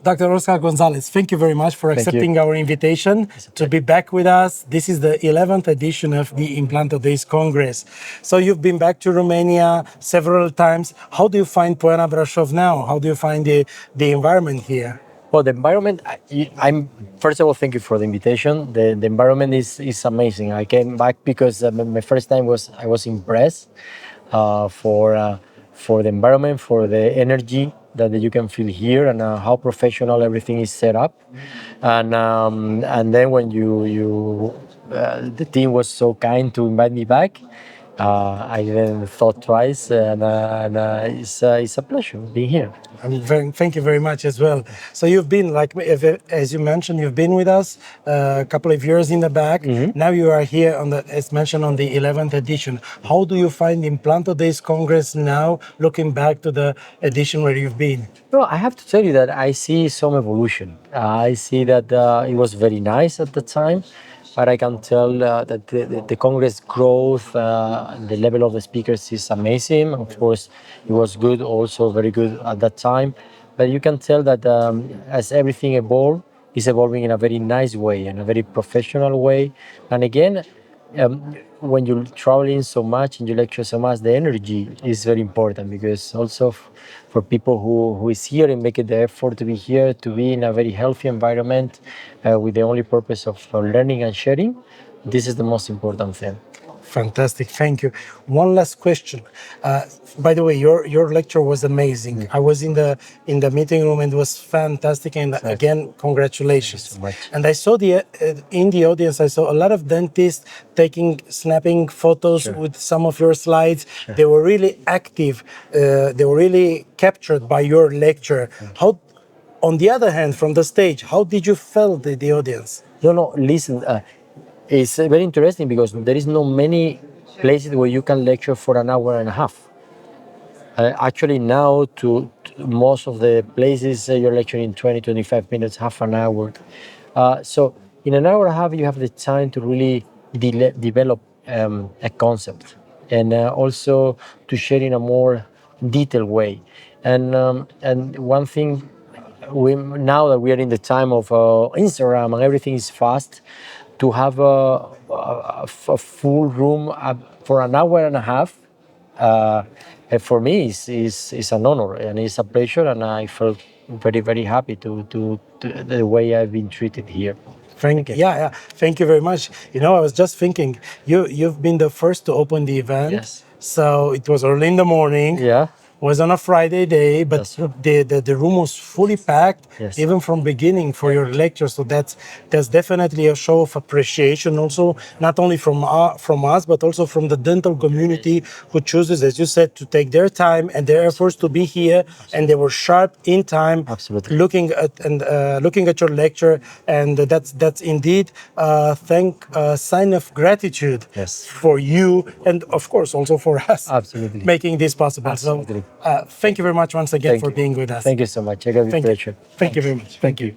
Dr. Oscar González, thank you very much for accepting our invitation to be back with us. This is the 11th edition of the ImplantoDays Congress. So you've been back to Romania several times. How do you find Poiana Brașov now? How do you find the environment here? Well, the environment, I'm first of all, thank you for the invitation. The environment is amazing. I came back because my first time I was impressed for the environment, for the energy that you can feel here, and how professional everything is set up. And then when the team was so kind to invite me back, I then thought twice, and it's a pleasure being here. Thank you very much as well. So you've been, as you mentioned, you've been with us a couple of years in the back. Mm-hmm. Now you are here as mentioned, on the 11th edition. How do you find the ImplantoDays Congress now, looking back to the edition where you've been? Well, I have to tell you that I see some evolution. I see that it was very nice at the time, but I can tell that the Congress growth, the level of the speakers is amazing. Of course, it was good, also very good at that time. But you can tell that as everything evolves, it's evolving in a very nice way, in a very professional way. And again, when you're traveling so much and you lecture so much, the energy is very important, because also for people who is here and make it the effort to be here, to be in a very healthy environment with the only purpose of learning and sharing, this is the most important thing. Fantastic, thank you. One last question. By the way, your lecture was amazing. Mm. I was in the meeting room and it was fantastic. And again, congratulations. Thank you so much. And I saw in the audience, I saw a lot of dentists snapping photos with some of your slides. Sure. They were really active. They were really captured by your lecture. How, on the other hand, from the stage, how did you feel the audience? No, listen. It's very interesting because there is not many places where you can lecture for an hour and a half. Actually, now to most of the places you're lecturing 20, 25 minutes, half an hour. So in an hour and a half, you have the time to really develop a concept, and also to share in a more detailed way. And one thing, now that we are in the time of Instagram and everything is fast, to have a full room for an hour and a half, for me is an honor and it's a pleasure, and I felt very, very happy to the way I've been treated here. Thank you. Yeah. Thank you very much. You know, I was just thinking, you've been the first to open the event. Yes. So it was early in the morning. Yeah. Was on a Friday day, but the room was fully packed, yes, even from beginning for your lecture. So that's definitely a show of appreciation, also not only from us, but also from the dental community who chooses, as you said, to take their time and their efforts to be here. Absolutely. And they were sharp in time. Absolutely. Looking at your lecture, and that's indeed a sign of gratitude. Yes. For you, and of course also for us. Absolutely. Making this possible. Absolutely. So, thank you very much once again for being with us. Thank you so much. I got a pleasure. Thank you very much. Thank you.